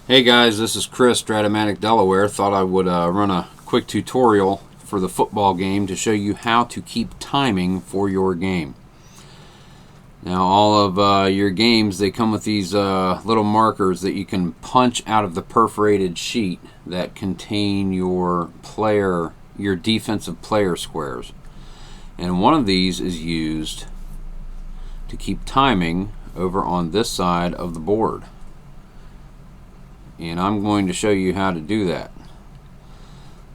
Hey guys, this is Chris, strat-o-matic Delaware. Thought I would run a quick tutorial for the football game to show you how to keep timing for your game. Now all of your games, they come with these little markers that you can punch out of the perforated sheet that contain your defensive player squares. And one of these is used to keep timing over on this side of the board. And I'm going to show you how to do that.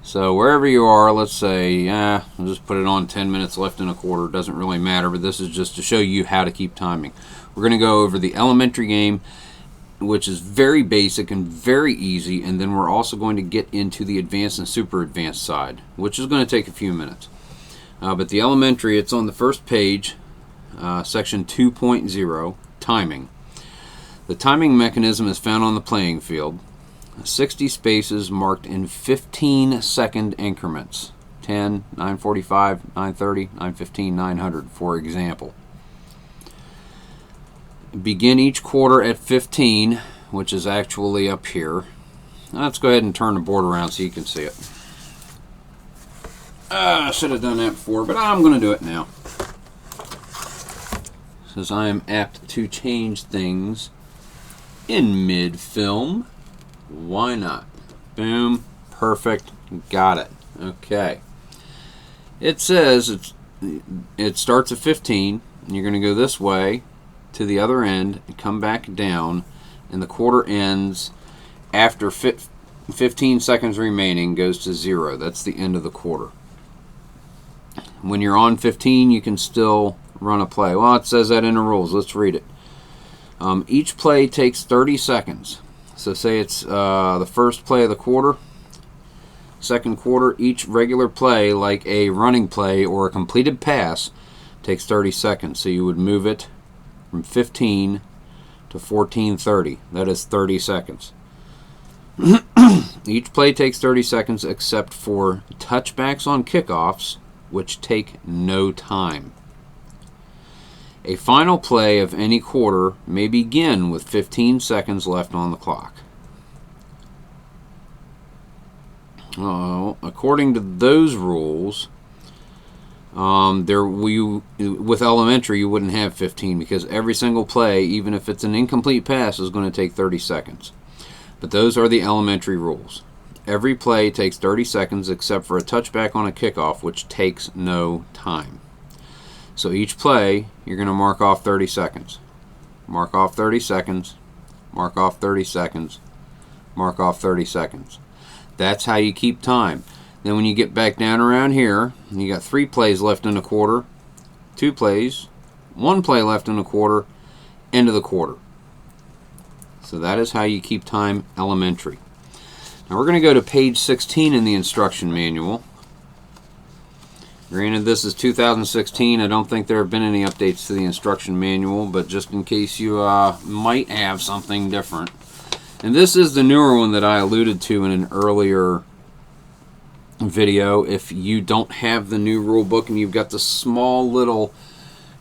So wherever you are, let's say, I'll just put it on 10 minutes left in a quarter. Doesn't really matter, but this is just to show you how to keep timing. We're going to go over the elementary game, which is very basic and very easy, and then we're also going to get into the advanced and super advanced side, which is going to take a few minutes. But the elementary, it's on the first page, section 2.0, timing. The timing mechanism is found on the playing field. 60 spaces marked in 15-second increments. 10, 9:45, 9:30, 9:15, 900, for example. Begin each quarter at 15, which is actually up here. Let's go ahead and turn the board around so you can see it. I should have done that before, but I'm going to do it now, since I am apt to change things in mid-film. Why not? Boom. Perfect. Got it. Okay. It says it starts at 15, and you're going to go this way to the other end and come back down, and the quarter ends after 15 seconds remaining, goes to 0. That's the end of the quarter. When you're on 15, you can still run a play. Well, it says that in the rules. Let's read it. Each play takes 30 seconds. So say it's the first play of the quarter, second quarter. Each regular play, like a running play or a completed pass, takes 30 seconds. So you would move it from 15 to 14:30. That is 30 seconds. Each play takes 30 seconds except for touchbacks on kickoffs, which take no time. A final play of any quarter may begin with 15 seconds left on the clock. According to those rules, with elementary you wouldn't have 15, because every single play, even if it's an incomplete pass, is going to take 30 seconds. But those are the elementary rules. Every play takes 30 seconds except for a touchback on a kickoff, which takes no time. So each play, you're going to mark off 30 seconds. Mark off 30 seconds. Mark off 30 seconds. Mark off 30 seconds. That's how you keep time. Then when you get back down around here, you got 3 plays left in the quarter, 2 plays, 1 play left in the quarter, end of the quarter. So that is how you keep time elementary. Now we're going to go to page 16 in the instruction manual. Granted, this is 2016. I don't think there have been any updates to the instruction manual, but just in case you might have something different. And this is the newer one that I alluded to in an earlier video. If you don't have the new rule book and you've got the small little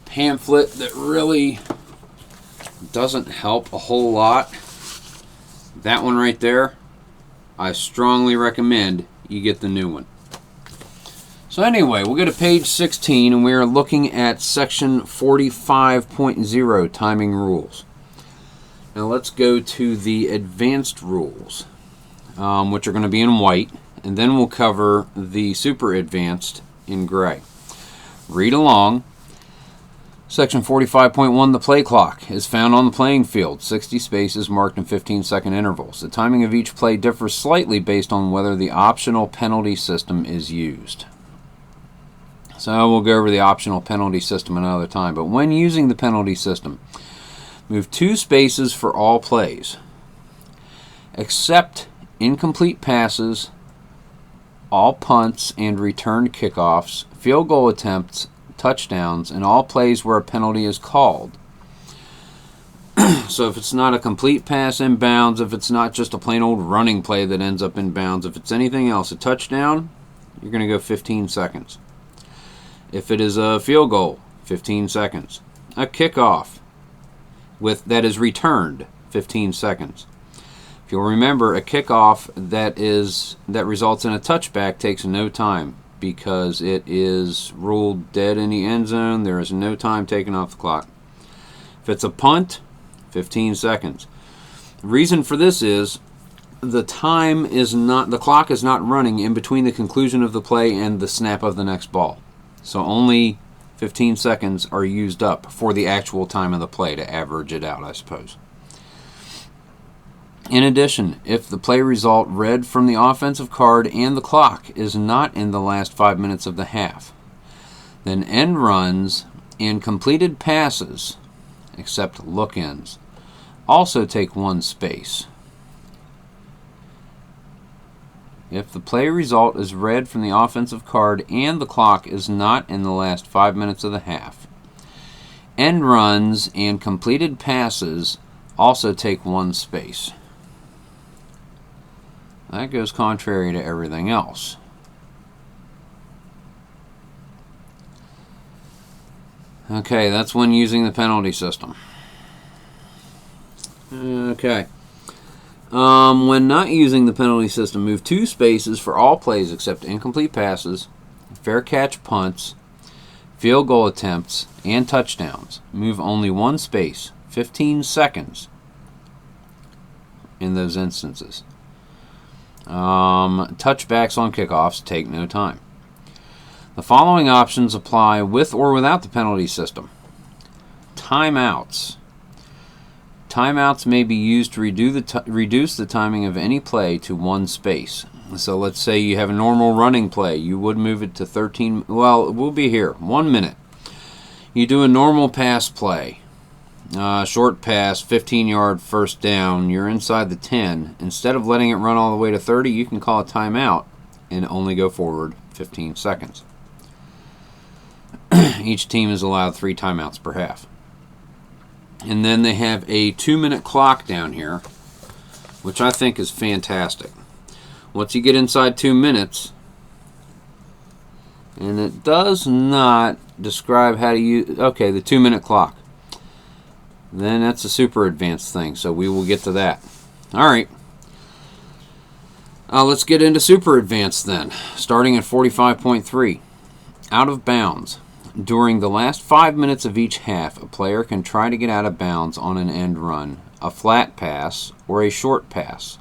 pamphlet that really doesn't help a whole lot, that one right there, I strongly recommend you get the new one. So anyway, we'll go to page 16, and we are looking at section 45.0, timing rules. Now let's go to the advanced rules, which are going to be in white, and then we'll cover the super advanced in gray. Read along. Section 45.1, the play clock is found on the playing field. 60 spaces marked in 15-second intervals. The timing of each play differs slightly based on whether the optional penalty system is used. So we'll go over the optional penalty system another time. But when using the penalty system, move 2 spaces for all plays, except incomplete passes, all punts and returned kickoffs, field goal attempts, touchdowns, and all plays where a penalty is called. So if it's not a complete pass in bounds, if it's not just a plain old running play that ends up in bounds, if it's anything else, a touchdown, you're going to go 15 seconds. If it is a field goal, 15 seconds. A kickoff that is returned, 15 seconds. If If you'll remember, a kickoff that results in a touchback takes no time because it is ruled dead in the end zone. There is no time taken off the clock. If it's a punt, 15 seconds. The reason for this is the clock is not running in between the conclusion of the play and the snap of the next ball. So only 15 seconds are used up for the actual time of the play to average it out, I suppose. In addition, if the play result read from the offensive card and the clock is not in the last 5 minutes of the half, then end runs and completed passes, except look-ins, also take 1 space. If the play result is read from the offensive card and the clock is not in the last 5 minutes of the half, end runs and completed passes also take 1 space. That goes contrary to everything else. Okay, that's when using the penalty system. Okay. When not using the penalty system, move 2 spaces for all plays except incomplete passes, fair catch punts, field goal attempts, and touchdowns. Move only 1 space, 15 seconds in those instances. Touchbacks on kickoffs take no time. The following options apply with or without the penalty system. Timeouts. Timeouts may be used to reduce the timing of any play to 1 space. So let's say you have a normal running play. You would move it to 13. Well, we'll be here. 1 minute. You do a normal pass play. Short pass, 15-yard first down. You're inside the 10. Instead of letting it run all the way to 30, you can call a timeout and only go forward 15 seconds. Each team is allowed 3 timeouts per half. And then they have a 2-minute clock down here, which I think is fantastic. Once you get inside 2 minutes, and it does not describe how to use, okay, the 2-minute clock. Then that's a super advanced thing, so we will get to that. All right. Let's get into super advanced then, starting at 45.3. Out of bounds. During the last 5 minutes of each half, a player can try to get out of bounds on an end run, a flat pass, or a short pass.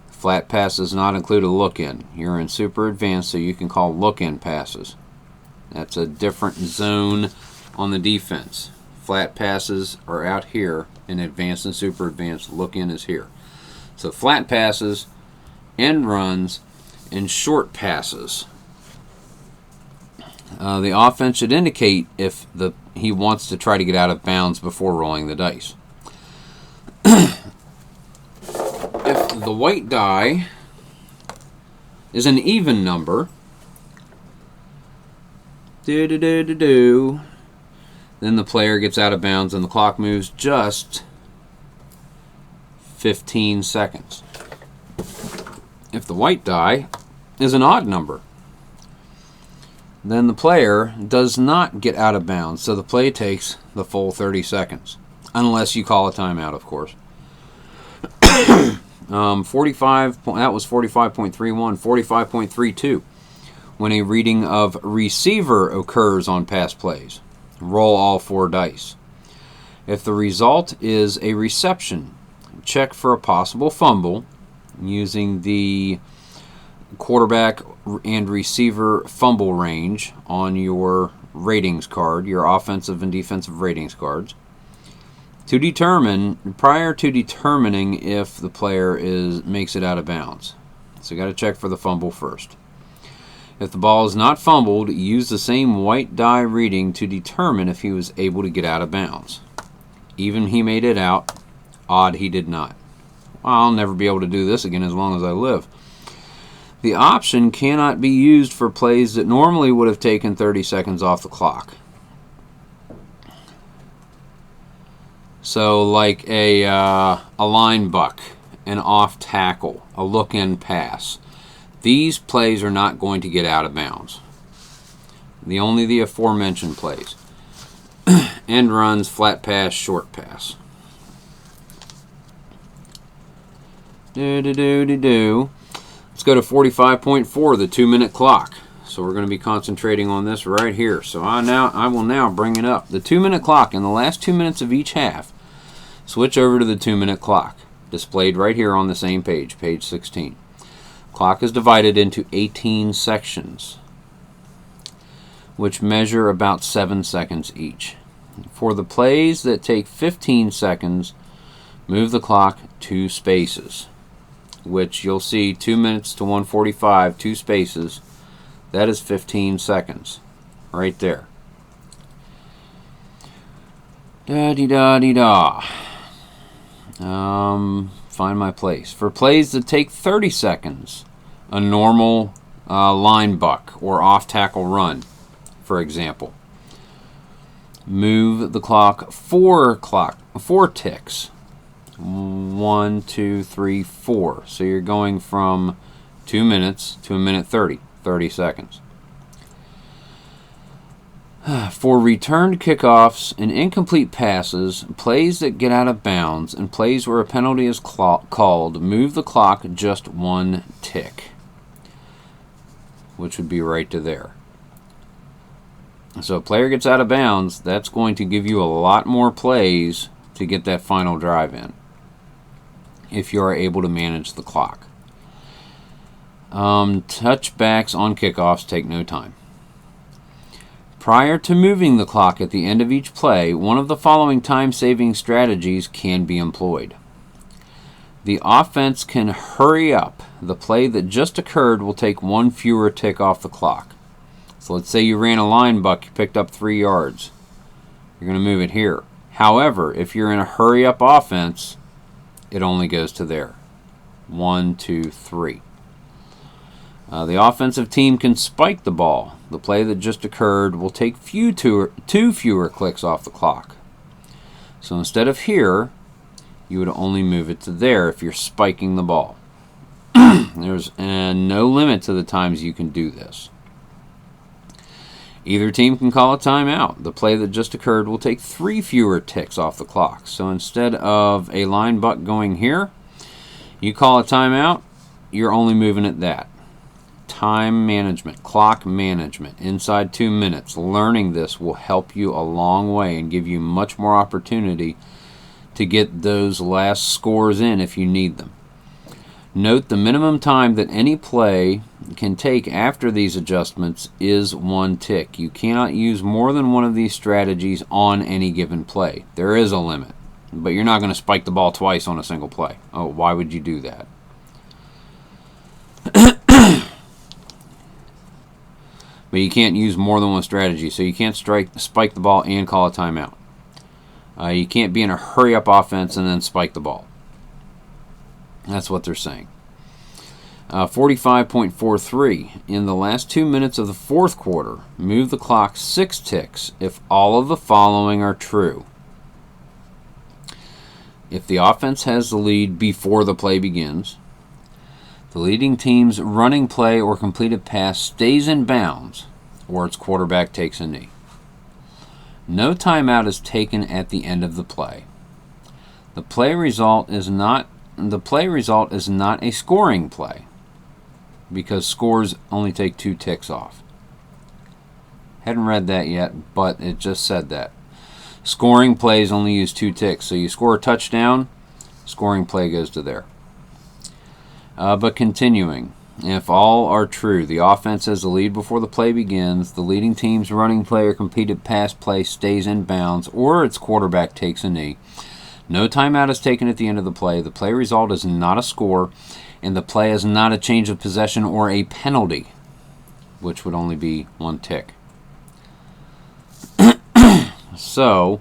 The flat pass does not include a look-in. You're in super advanced, so you can call look-in passes. That's a different zone on the defense. Flat passes are out here, and advanced and super advanced, look-in is here. So flat passes, end runs, and short passes. The offense should indicate if he wants to try to get out of bounds before rolling the dice. If the white die is an even number, then the player gets out of bounds and the clock moves just 15 seconds. If the white die is an odd number, then the player does not get out of bounds, so the play takes the full 30 seconds. Unless you call a timeout, of course. 45. That was 45.31. 45.32. When a reading of receiver occurs on pass plays, roll all 4 dice. If the result is a reception, check for a possible fumble using the quarterback and receiver fumble range on your ratings card, your offensive and defensive ratings cards, to determine prior to determining if the player makes it out of bounds. So you got to check for the fumble first. If the ball is not fumbled, use the same white die reading to determine if he was able to get out of bounds. Even he made it out, odd he did not. I'll never be able to do this again as long as I live. The option cannot be used for plays that normally would have taken 30 seconds off the clock. So like a line buck, an off tackle, a look-in pass. These plays are not going to get out of bounds. Only the aforementioned plays. End runs, flat pass, short pass. Let's go to 45.4, the 2-minute clock. So we're going to be concentrating on this right here. So I will now bring it up. The 2-minute clock in the last 2 minutes of each half. Switch over to the 2-minute clock, displayed right here on the same page, page 16. Clock is divided into 18 sections, which measure about 7 seconds each. For the plays that take 15 seconds, move the clock 2 spaces, which you'll see 2 minutes to 1:45, 2 spaces. That is 15 seconds right there. Da-dee-da-dee-da. Find my place. For plays that take 30 seconds, a normal line buck or off-tackle run, for example, move the clock 4 ticks. 1, 2, 3, 4. So you're going from 2 minutes to 1 minute 30 seconds. For returned kickoffs and incomplete passes, plays that get out of bounds, and plays where a penalty is called, move the clock just 1 tick, which would be right to there. So a player gets out of bounds, that's going to give you a lot more plays to get that final drive in, if you are able to manage the clock. Touchbacks on kickoffs take no time. Prior to moving the clock at the end of each play, one of the following time-saving strategies can be employed. The offense can hurry up. The play that just occurred will take 1 fewer tick off the clock. So let's say you ran a line buck, you picked up 3 yards. You're going to move it here. However, if you're in a hurry-up offense, it only goes to there. 1, 2, 3. The offensive team can spike the ball. The play that just occurred will take 2 fewer clicks off the clock. So instead of here, you would only move it to there if you're spiking the ball. There's no limit to the times you can do this. Either team can call a timeout. The play that just occurred will take 3 fewer ticks off the clock. So instead of a line buck going here, you call a timeout, you're only moving it that. Time management, clock management, inside 2 minutes. Learning this will help you a long way and give you much more opportunity to get those last scores in if you need them. Note the minimum time that any play can take after these adjustments is 1 tick. You cannot use more than one of these strategies on any given play. There is a limit, but you're not going to spike the ball twice on a single play. Oh, why would you do that? But you can't use more than one strategy, so you can't spike the ball and call a timeout. You can't be in a hurry-up offense and then spike the ball. That's what they're saying. 45.43. In the last 2 minutes of the 4th quarter, move the clock 6 ticks if all of the following are true. If the offense has the lead before the play begins, the leading team's running play or completed pass stays in bounds, or its quarterback takes a knee. No timeout is taken at the end of the play. The play result is not a scoring play, because scores only take 2 ticks off. Hadn't read that yet, but it just said that. Scoring plays only use 2 ticks, so you score a touchdown, scoring play goes to there. But continuing, if all are true, the offense has the lead before the play begins, the leading team's running play or completed pass play stays in bounds, or its quarterback takes a knee. No timeout is taken at the end of the play result is not a score, and the play is not a change of possession or a penalty, which would only be 1 tick. So,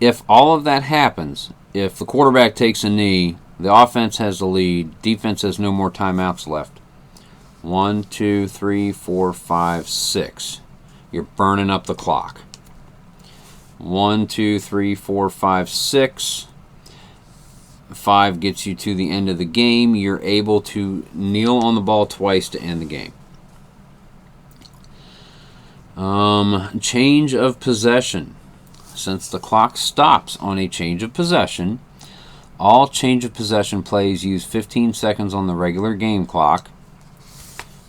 if all of that happens, if the quarterback takes a knee, the offense has the lead, defense has no more timeouts left. 1, 2, 3, 4, 5, 6. You're burning up the clock. 1, 2, 3, 4, 5, 6. 5 gets you to the end of the game. You're able to kneel on the ball twice to end the game. Change of possession. Since the clock stops on a change of possession, All change of possession plays use 15 seconds on the regular game clock.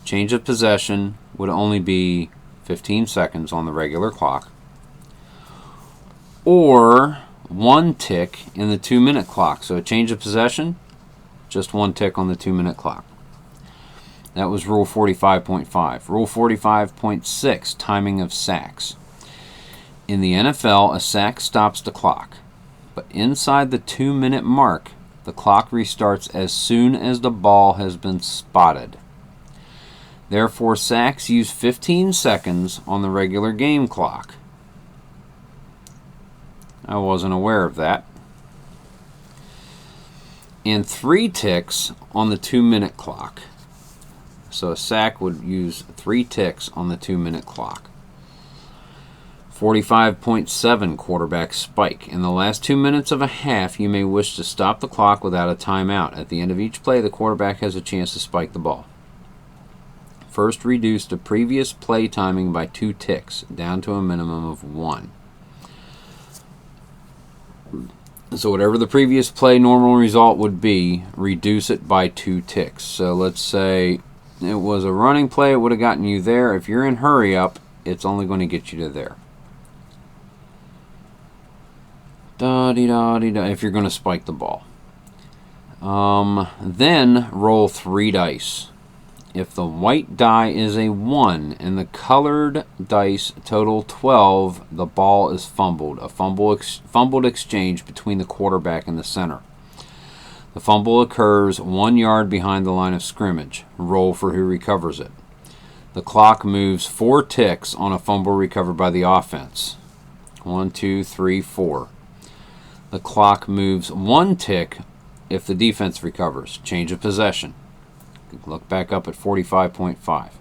Change of possession would only be 15 seconds on the regular clock. Or 1 tick in the 2-minute clock. So a change of possession, just 1 tick on the 2-minute clock. That was Rule 45.5. Rule 45.6, timing of sacks. In the NFL, a sack stops the clock, but inside the 2-minute mark, the clock restarts as soon as the ball has been spotted. Therefore, sacks use 15 seconds on the regular game clock. I wasn't aware of that. And 3 ticks on the 2-minute clock. So a sack would use 3 ticks on the 2-minute clock. 45.7, quarterback spike. In the last 2 minutes of a half, you may wish to stop the clock without a timeout. At the end of each play, the quarterback has a chance to spike the ball. First, reduce the previous play timing by 2 ticks, down to a minimum of 1. So whatever the previous play normal result would be, reduce it by 2 ticks. So let's say it was a running play, it would have gotten you there. If you're in hurry up, it's only going to get you to there. Da-dee-da-dee-da, if you're going to spike the ball. Then roll 3 dice. If the white die is a 1 and the colored dice total 12, the ball is fumbled. A fumbled exchange between the quarterback and the center. The fumble occurs 1 yard behind the line of scrimmage. Roll for who recovers it. The clock moves 4 ticks on a fumble recovered by the offense. 1, 2, 3, 4. The clock moves 1 tick if the defense recovers. Change of possession. Look back up at 45.5.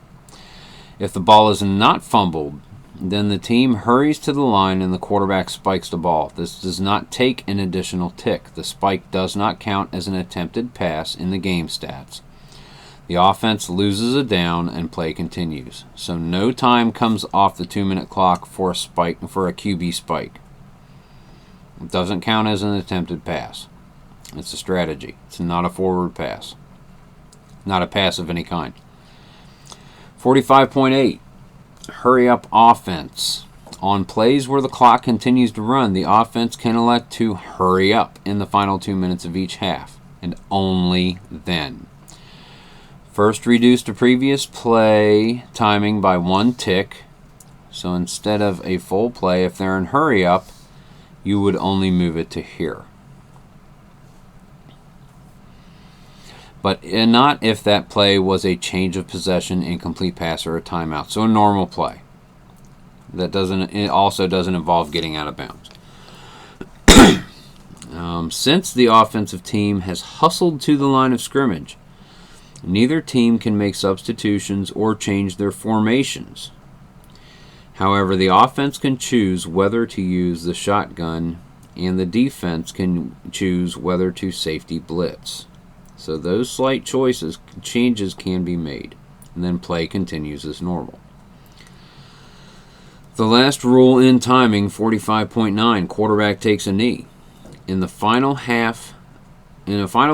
If the ball is not fumbled, then the team hurries to the line and the quarterback spikes the ball. This does not take an additional tick. The spike does not count as an attempted pass in the game stats. The offense loses a down and play continues. So no time comes off the 2-minute clock for a QB spike. It doesn't count as an attempted pass. It's a strategy. It's not a forward pass. Not a pass of any kind. 45.8. Hurry up offense. On plays where the clock continues to run, the offense can elect to hurry up in the final 2 minutes of each half, and only then. First, reduce the previous play timing by 1 tick. So instead of a full play, if they're in hurry up, you would only move it to here. But not if that play was a change of possession, incomplete pass, or a timeout. So a normal play. It also doesn't involve getting out of bounds. Since the offensive team has hustled to the line of scrimmage, neither team can make substitutions or change their formations. However, the offense can choose whether to use the shotgun, and the defense can choose whether to safety blitz. So those slight changes can be made, and then play continues as normal. The last rule in timing, 45.9, quarterback takes a knee. In the final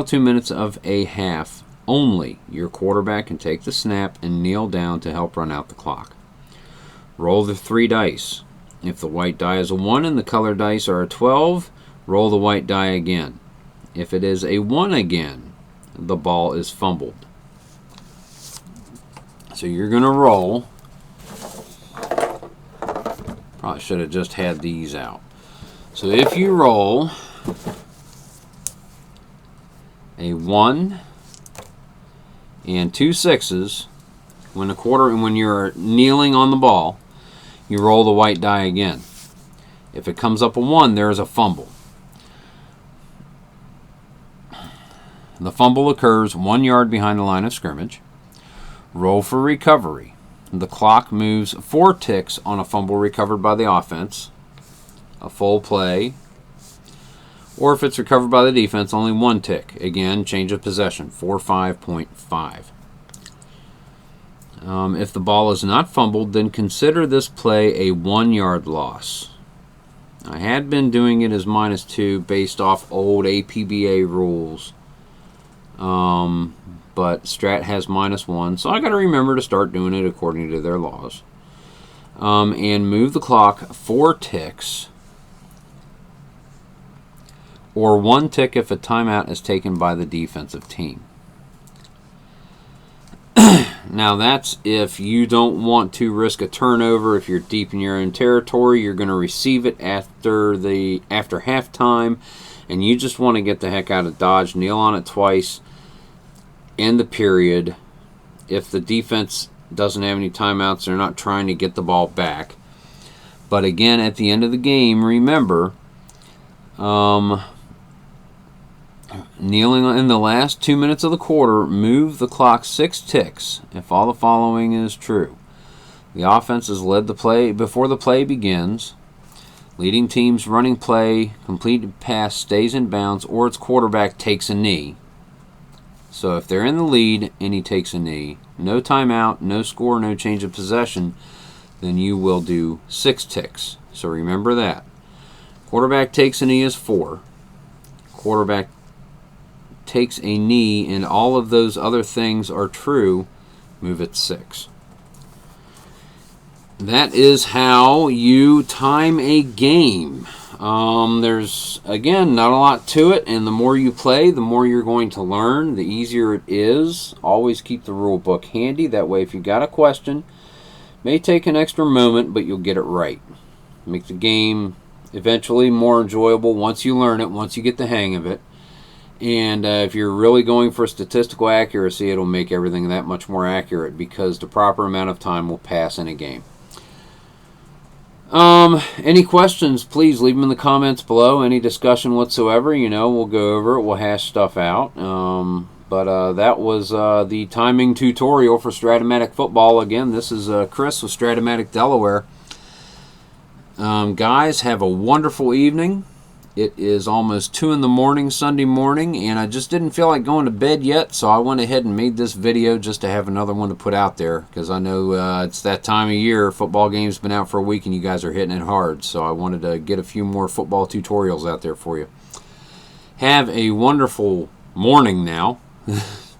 2 minutes of a half, only your quarterback can take the snap and kneel down to help run out the clock. Roll the 3 dice. If the white die is a 1 and the colored dice are a 12, roll the white die again. If it is a 1 again, the ball is fumbled. So you're going to roll. Probably should have just had these out. So if you roll a 1 and 2 6s, when you're kneeling on the ball, you roll the white die again. If it comes up a 1, there is a fumble. The fumble occurs 1 yard behind the line of scrimmage. Roll for recovery. The clock moves 4 ticks on a fumble recovered by the offense. A full play. Or if it's recovered by the defense, only 1 tick. Again, change of possession, 45.5. If the ball is not fumbled, then consider this play a 1 yard loss. I had been doing it as -2 based off old APBA rules. But Strat has -1, so I got to remember to start doing it according to their laws. And move the clock 4 ticks, or 1 tick if a timeout is taken by the defensive team. Now that's if you don't want to risk a turnover. If you're deep in your own territory, you're going to receive it after halftime, and you just want to get the heck out of Dodge. Kneel on it twice. End the period. If the defense doesn't have any timeouts, they're not trying to get the ball back. But again, at the end of the game, remember, kneeling in the last 2 minutes of the quarter, move the clock 6 ticks if all the following is true. The offense has led the play before the play begins. Leading team's running play, completed pass stays in bounds, or its quarterback takes a knee. So if they're in the lead and he takes a knee, no timeout, no score, no change of possession, then you will do 6 ticks. So remember that. Quarterback takes a knee is 4. Quarterback takes a knee and all of those other things are true, move it 6. That is how you time a game. There's, again, not a lot to it, and the more you play, the more you're going to learn, the easier it is. Always keep the rule book handy. That way, if you got a question, may take an extra moment, but you'll get it right. Make the game eventually more enjoyable once you learn it, once you get the hang of it. And if you're really going for statistical accuracy, it'll make everything that much more accurate because the proper amount of time will pass in a game. Any questions, please leave them in the comments below. Any discussion whatsoever, we'll go over it. We'll hash stuff out. But that was the timing tutorial for strat-o-matic football. Again, this is Chris with strat-o-matic Delaware. Guys, have a wonderful evening. It is almost 2 in the morning, Sunday morning, and I just didn't feel like going to bed yet, so I went ahead and made this video just to have another one to put out there, because I know it's that time of year. Football game's been out for a week, and you guys are hitting it hard, so I wanted to get a few more football tutorials out there for you. Have a wonderful morning now.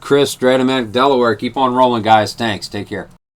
Chris, strat-o-matic Delaware. Keep on rolling, guys. Thanks. Take care.